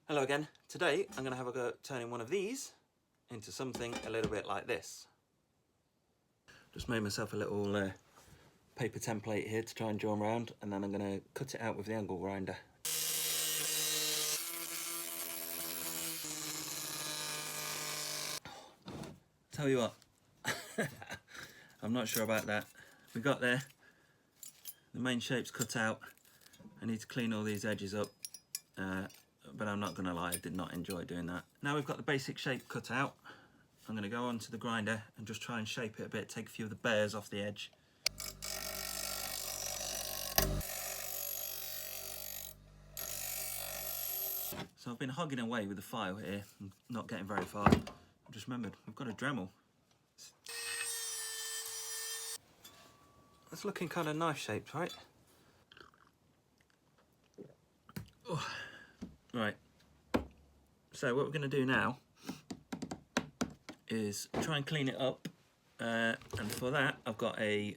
Hello again. Today I'm going to have a go at turning one of these into something a little bit like this. Just made myself a little paper template here to try and draw them around, and then I'm going to cut it out with the angle grinder. Tell you what, I'm not sure about that. We got there, the main shape's cut out. I need to clean all these edges up, but I'm not going to lie, I did not enjoy doing that. Now we've got the basic shape cut out, I'm going to go onto the grinder and just try and shape it a bit, take a few of the burrs off the edge. So I've been hogging away with the file here, and not getting very far. I just remembered, we've got a Dremel. It's looking kind of knife shaped, right? Oh. Right, so what we're going to do now is try and clean it up, and for that I've got a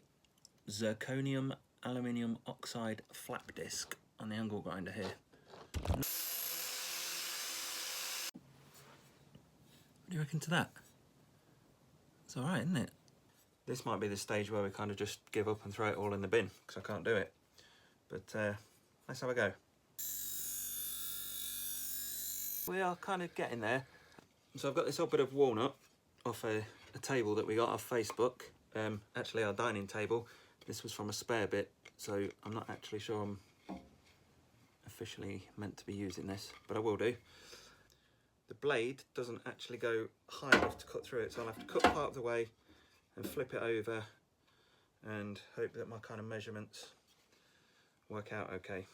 zirconium aluminium oxide flap disc on the angle grinder here. What do you reckon to that? It's alright, isn't it? This might be the stage where we kind of just give up and throw it all in the bin, because I can't do it. But let's have a go. We are kind of getting there. So I've got this old bit of walnut off a table that we got off Facebook. Actually our dining table. This was from a spare bit, so I'm not actually sure I'm officially meant to be using this, but I will do. The blade doesn't actually go high enough to cut through it, so I'll have to cut part of the way and flip it over and hope that my kind of measurements work out okay.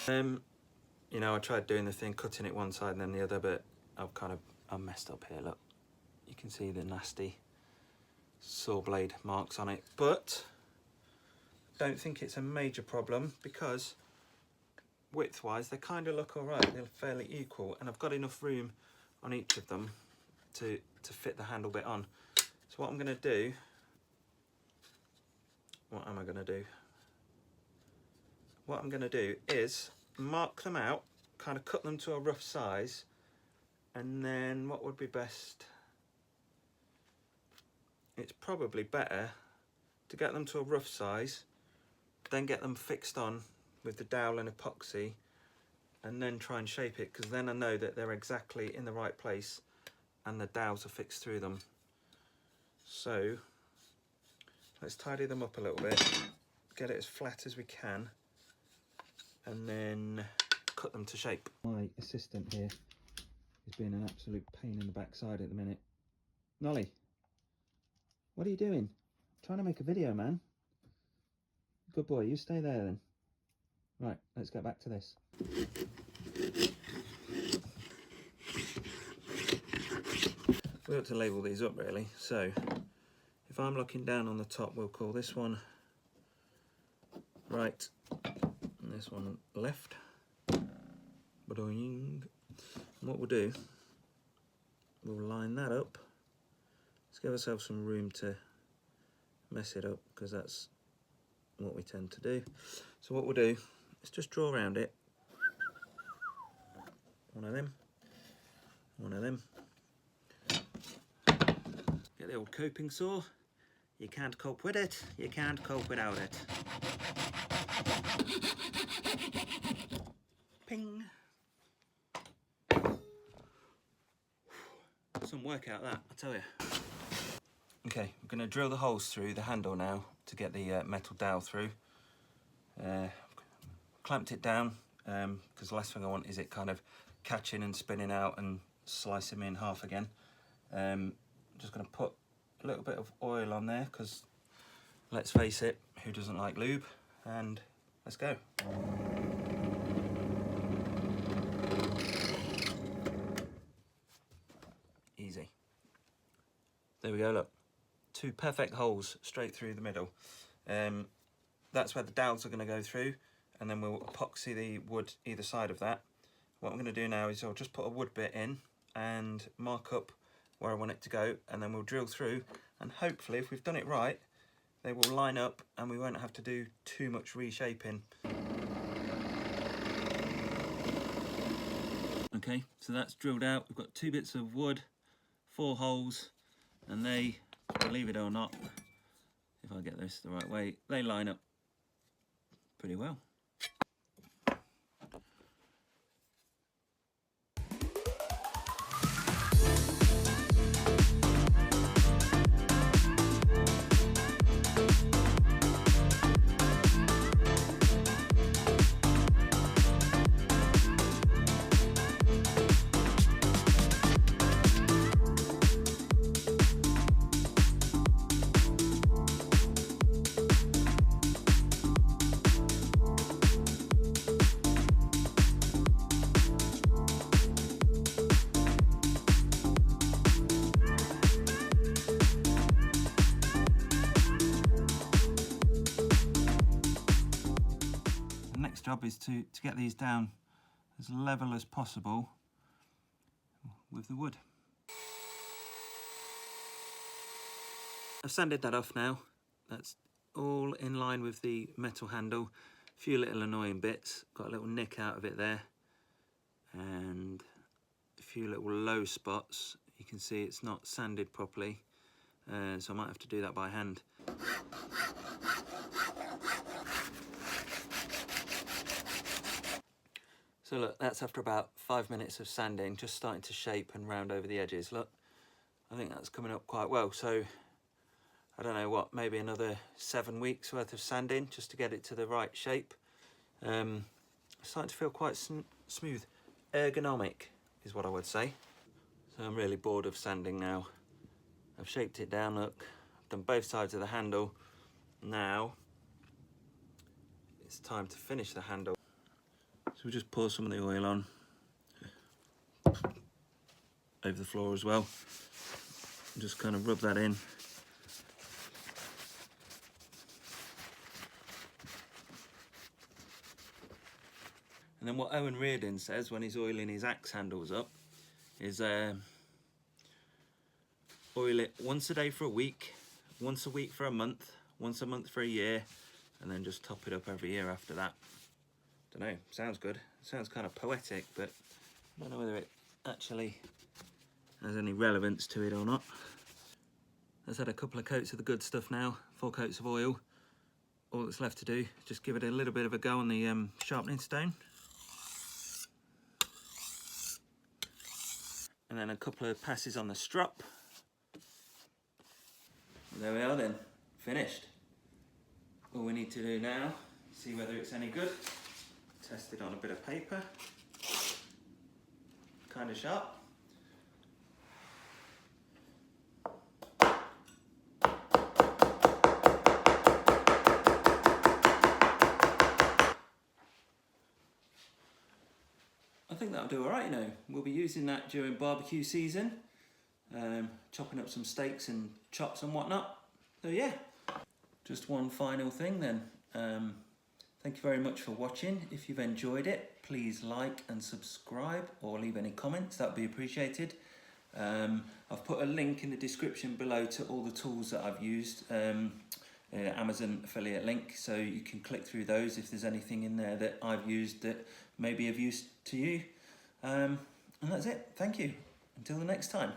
You know, I tried doing the thing, cutting it one side and then the other, but I've messed up here, look. You can see the nasty saw blade marks on it, but I don't think it's a major problem because width-wise they kind of look all right. They're fairly equal, and I've got enough room on each of them to fit the handle bit on. So what I'm going to do, what am I going to do? What I'm going to do is mark them out, kind of cut them to a rough size, and then what would be best? It's probably better to get them to a rough size, then get them fixed on with the dowel and epoxy, and then try and shape it, because then I know that they're exactly in the right place and the dowels are fixed through them. So let's tidy them up a little bit, get it as flat as we can, and then cut them to shape. My assistant here is being an absolute pain in the backside at the minute. Nolly, what are you doing? I'm trying to make a video, man. Good boy, you stay there then. Right, let's get back to this. We ought to label these up really. So if I'm looking down on the top, we'll call this one right and this one left. And what we'll do, we'll line that up. Let's give ourselves some room to mess it up, because that's what we tend to do. So what we'll do is just draw around it. One of them, one of them. Get the old coping saw. You can't cope with it, you can't cope without it. Ping. Some work out that, I tell you. Okay, we're going to drill the holes through the handle now to get the metal dowel through. Clamped it down, because the last thing I want is it kind of catching and spinning out and slicing me in half again. Just going to put a little bit of oil on there, because let's face it, who doesn't like lube? And let's go. Easy. There we go, look. 2 perfect holes straight through the middle. That's where the dowels are going to go through, and then we'll epoxy the wood either side of that. What I'm going to do now is I'll just put a wood bit in and mark up where I want it to go, and then we'll drill through, and hopefully if we've done it right, they will line up and we won't have to do too much reshaping. Okay, so that's drilled out. We've got 2 bits of wood, 4 holes, and they, believe it or not, if I get this the right way, they line up pretty well. Job is to get these down as level as possible with the wood. I've sanded that off now. That's all in line with the metal handle. A few little annoying bits, got a little nick out of it there, and a few little low spots. You can see it's not sanded properly, so I might have to do that by hand. So look, that's after about 5 minutes of sanding, just starting to shape and round over the edges. Look, I think that's coming up quite well. So, I don't know what, maybe another 7 weeks worth of sanding just to get it to the right shape. It's starting to feel quite smooth. Ergonomic is what I would say. So I'm really bored of sanding now. I've shaped it down, look. I've done both sides of the handle. Now, it's time to finish the handle. So we'll just pour some of the oil on over the floor as well, and just kind of rub that in. And then what Owen Reardon says when he's oiling his axe handles up is oil it once a day for a week, once a week for a month, once a month for a year, and then just top it up every year after that. Don't know, sounds good. Sounds kind of poetic, but I don't know whether it actually has any relevance to it or not. I've had a couple of coats of the good stuff now, 4 coats of oil. All that's left to do is just give it a little bit of a go on the sharpening stone. And then a couple of passes on the strop. There we are then, finished. All we need to do now, see whether it's any good. Test it on a bit of paper, kind of sharp. I think that'll do all right, you know. We'll be using that during barbecue season, chopping up some steaks and chops and whatnot. So yeah, just one final thing then. Thank you very much for watching. If you've enjoyed it, please like and subscribe or leave any comments, that would be appreciated. I've put a link in the description below to all the tools that I've used, Amazon affiliate link, so you can click through those if there's anything in there that I've used that may be of use to you. And that's it, thank you. Until the next time.